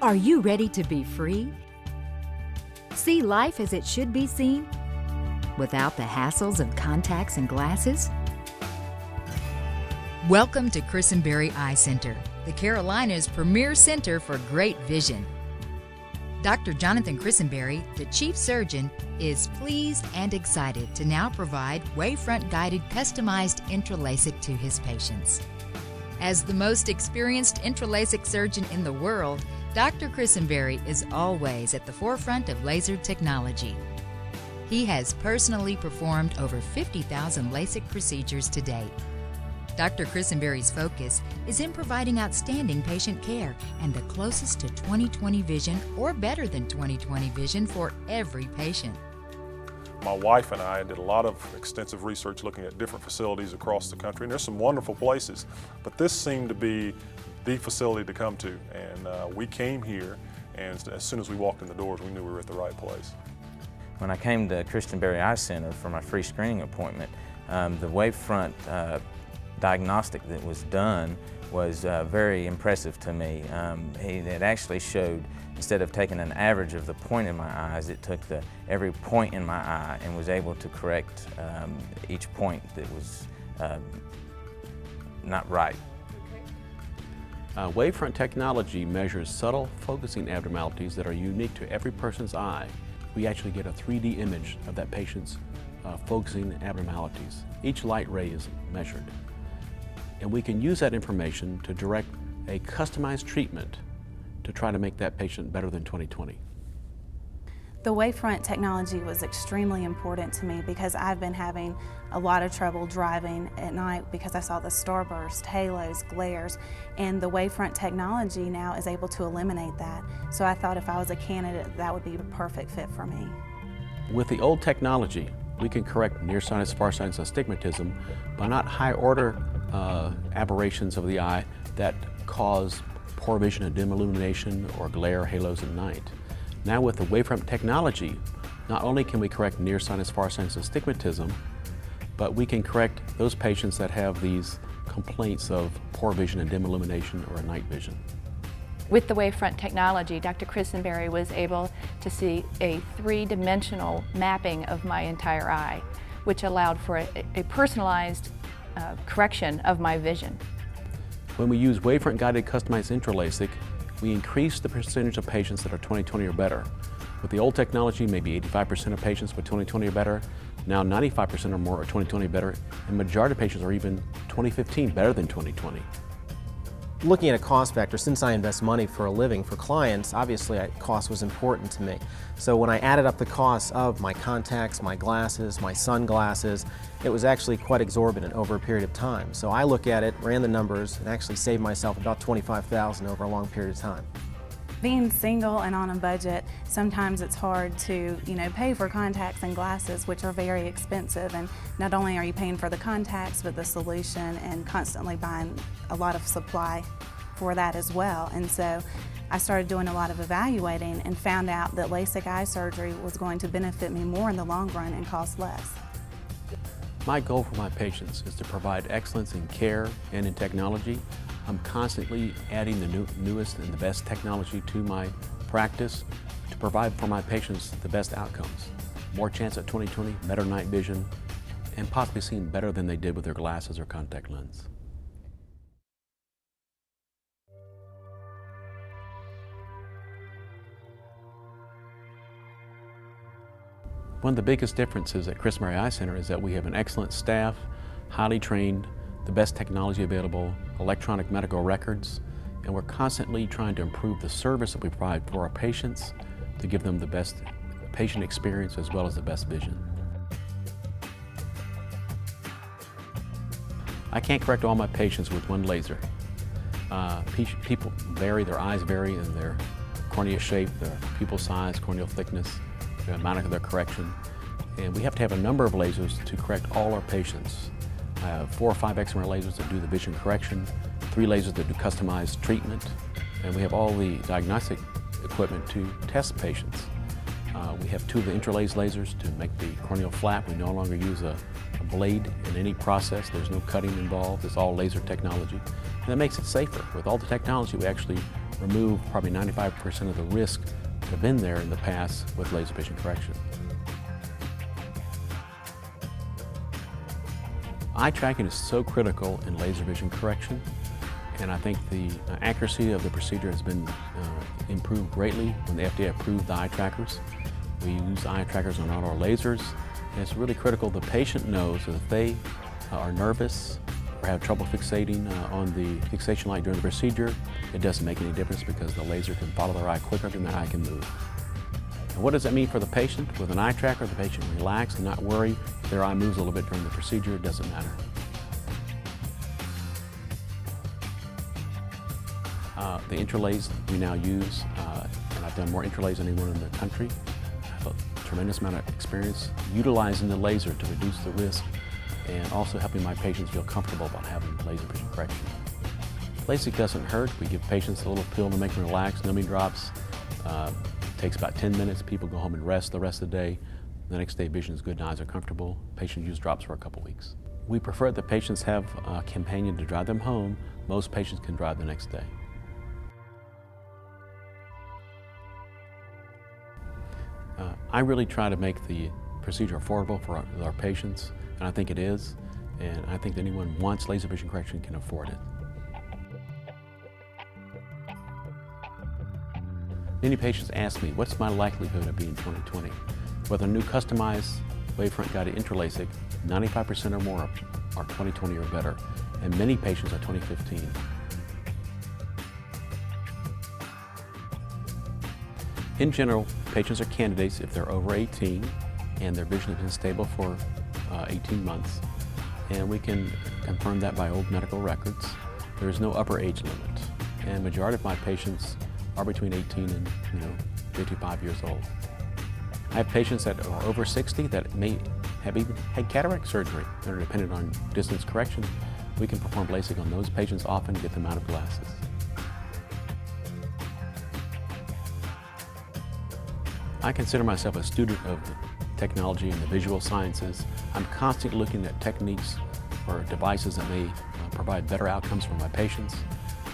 Are you ready to be free? See life as it should be seen, without the hassles of contacts and glasses? Welcome to Christenbury Eye Center, the Carolina's premier center for great vision. Dr. Jonathan Christenbury, the chief surgeon, is pleased and excited to now provide wavefront-guided customized intraLASIK to his patients. As the most experienced intraLASIK surgeon in the world, Dr. Christenbury is always at the forefront of laser technology. He has personally performed over 50,000 LASIK procedures to date. Dr. Christenbury's focus is in providing outstanding patient care and the closest to 20/20 vision or better than 20/20 vision for every patient. My wife and I did a lot of extensive research looking at different facilities across the country, and there's some wonderful places, but this seemed to be the facility to come to, and we came here, and as soon as we walked in the doors, we knew we were at the right place. When I came to Christenbury Eye Center for my free screening appointment, the wavefront diagnostic that was done was very impressive to me. It actually showed, instead of taking an average of the point in my eyes, it took every point in my eye and was able to correct each point that was not right. Wavefront technology measures subtle focusing abnormalities that are unique to every person's eye. We actually get a 3D image of that patient's focusing abnormalities. Each light ray is measured. And we can use that information to direct a customized treatment to try to make that patient better than 20/20. The wavefront technology was extremely important to me because I've been having a lot of trouble driving at night because I saw the starburst, halos, glares, and the wavefront technology now is able to eliminate that. So I thought if I was a candidate, that would be the perfect fit for me. With the old technology, we can correct nearsighted, farsighted astigmatism, but not high-order aberrations of the eye that cause poor vision and dim illumination or glare halos at night. Now with the wavefront technology, not only can we correct nearsighted, farsighted astigmatism, but we can correct those patients that have these complaints of poor vision and dim illumination or night vision. With the wavefront technology, Dr. Christenbury was able to see a three-dimensional mapping of my entire eye, which allowed for a personalized correction of my vision. When we use wavefront-guided customized intraLASIK, we increase the percentage of patients that are 20/20 or better. With the old technology, maybe 85% of patients with 20/20 or better. Now 95% or more are 20/20 or better, and the majority of patients are even 20/15 better than 20/20. Looking at a cost factor, since I invest money for a living for clients, obviously cost was important to me. So when I added up the costs of my contacts, my glasses, my sunglasses, it was actually quite exorbitant over a period of time. So I look at it, ran the numbers, and actually saved myself about $25,000 over a long period of time. Being single and on a budget, sometimes it's hard to, pay for contacts and glasses, which are very expensive. And not only are you paying for the contacts, but the solution and constantly buying a lot of supply for that as well. And so I started doing a lot of evaluating and found out that LASIK eye surgery was going to benefit me more in the long run and cost less. My goal for my patients is to provide excellence in care and in technology. I'm constantly adding the newest and the best technology to my practice to provide for my patients the best outcomes. More chance at 20/20, better night vision, and possibly seeing better than they did with their glasses or contact lens. One of the biggest differences at Christenbury Eye Center is that we have an excellent staff, highly trained, the best technology available, electronic medical records, and we're constantly trying to improve the service that we provide for our patients to give them the best patient experience as well as the best vision. I can't correct all my patients with one laser. People vary, their eyes vary in their cornea shape, their pupil size, corneal thickness, the amount of their correction, and we have to have a number of lasers to correct all our patients. I have 4 or 5 excimer lasers that do the vision correction, 3 lasers that do customized treatment, and we have all the diagnostic equipment to test patients. We have 2 of the intralaser lasers to make the corneal flap. We no longer use a blade in any process. There's no cutting involved. It's all laser technology. And that makes it safer. With all the technology, we actually remove probably 95% of the risk that have been there in the past with laser vision correction. Eye tracking is so critical in laser vision correction, and I think the accuracy of the procedure has been improved greatly when the FDA approved the eye trackers. We use eye trackers on all our lasers, and it's really critical the patient knows that if they are nervous or have trouble fixating on the fixation light during the procedure, it doesn't make any difference because the laser can follow their eye quicker than their eye can move. And what does that mean for the patient? With an eye tracker, the patient can relax and not worry if their eye moves a little bit during the procedure. It doesn't matter. The interlays we now use, and I've done more interlays than anyone in the country. I have a tremendous amount of experience utilizing the laser to reduce the risk and also helping my patients feel comfortable about having laser vision correction. LASIK doesn't hurt. We give patients a little pill to make them relax, numbing drops. Takes about 10 minutes. People go home and rest the rest of the day. The next day, vision is good and eyes are comfortable. Patients use drops for a couple weeks. We prefer that patients have a companion to drive them home. Most patients can drive the next day. I really try to make the procedure affordable for our patients, and I think it is. And I think that anyone who wants laser vision correction can afford it. Many patients ask me, what's my likelihood of being 20/20? With a new customized wavefront guided intralaser, 95% or more are 20/20 or better, and many patients are 20/15. In general, patients are candidates if they're over 18 and their vision has been stable for 18 months, and we can confirm that by old medical records. There is no upper age limit, and majority of my patients are between 18 and 55 years old. I have patients that are over 60 that may have even had cataract surgery that are dependent on distance correction. We can perform LASIK on those patients often and get them out of glasses. I consider myself a student of technology and the visual sciences. I'm constantly looking at techniques or devices that may provide better outcomes for my patients.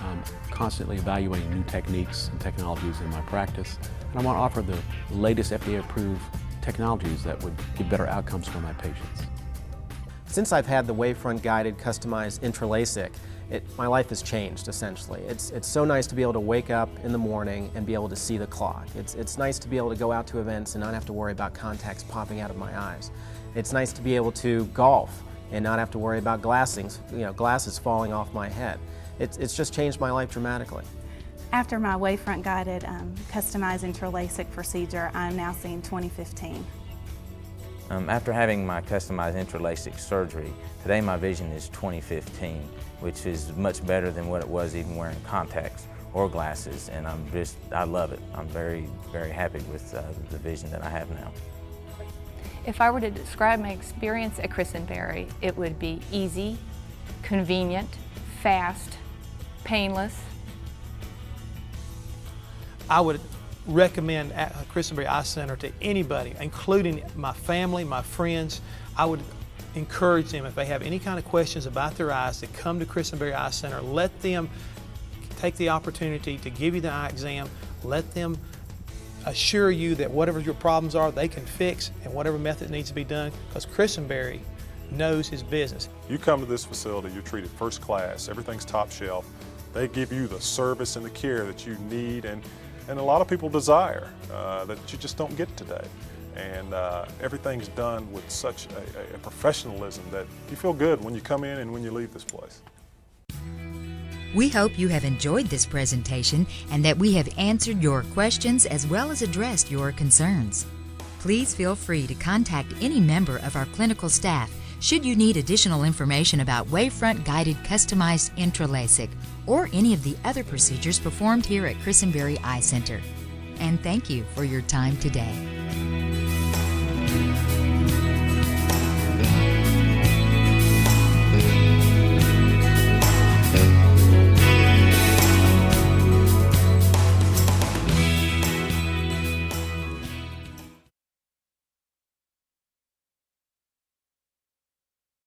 I'm constantly evaluating new techniques and technologies in my practice, and I want to offer the latest FDA-approved technologies that would give better outcomes for my patients. Since I've had the wavefront guided customized intralaser, my life has changed essentially. It's so nice to be able to wake up in the morning and be able to see the clock. It's nice to be able to go out to events and not have to worry about contacts popping out of my eyes. It's nice to be able to golf and not have to worry about glasses falling off my head. It's just changed my life dramatically. After my wavefront guided customized intralaser procedure, I'm now seeing 20/15. After having my customized intralaser surgery, today my vision is 20/15, which is much better than what it was even wearing contacts or glasses, and I love it. I'm very, very happy with the vision that I have now. If I were to describe my experience at Christenbury, it would be easy, convenient, fast, painless. I would recommend Christenbury Eye Center to anybody, including my family, my friends. I would encourage them, if they have any kind of questions about their eyes, to come to Christenbury Eye Center. Let them take the opportunity to give you the eye exam. Let them assure you that whatever your problems are, they can fix, and whatever method needs to be done, because Christenbury knows his business. You come to this facility, you're treated first class, everything's top shelf. They give you the service and the care that you need and a lot of people desire that you just don't get today. And everything's done with such a professionalism that you feel good when you come in and when you leave this place. We hope you have enjoyed this presentation and that we have answered your questions as well as addressed your concerns. Please feel free to contact any member of our clinical staff should you need additional information about wavefront guided customized intralaser or any of the other procedures performed here at Christenbury Eye Center. And thank you for your time today.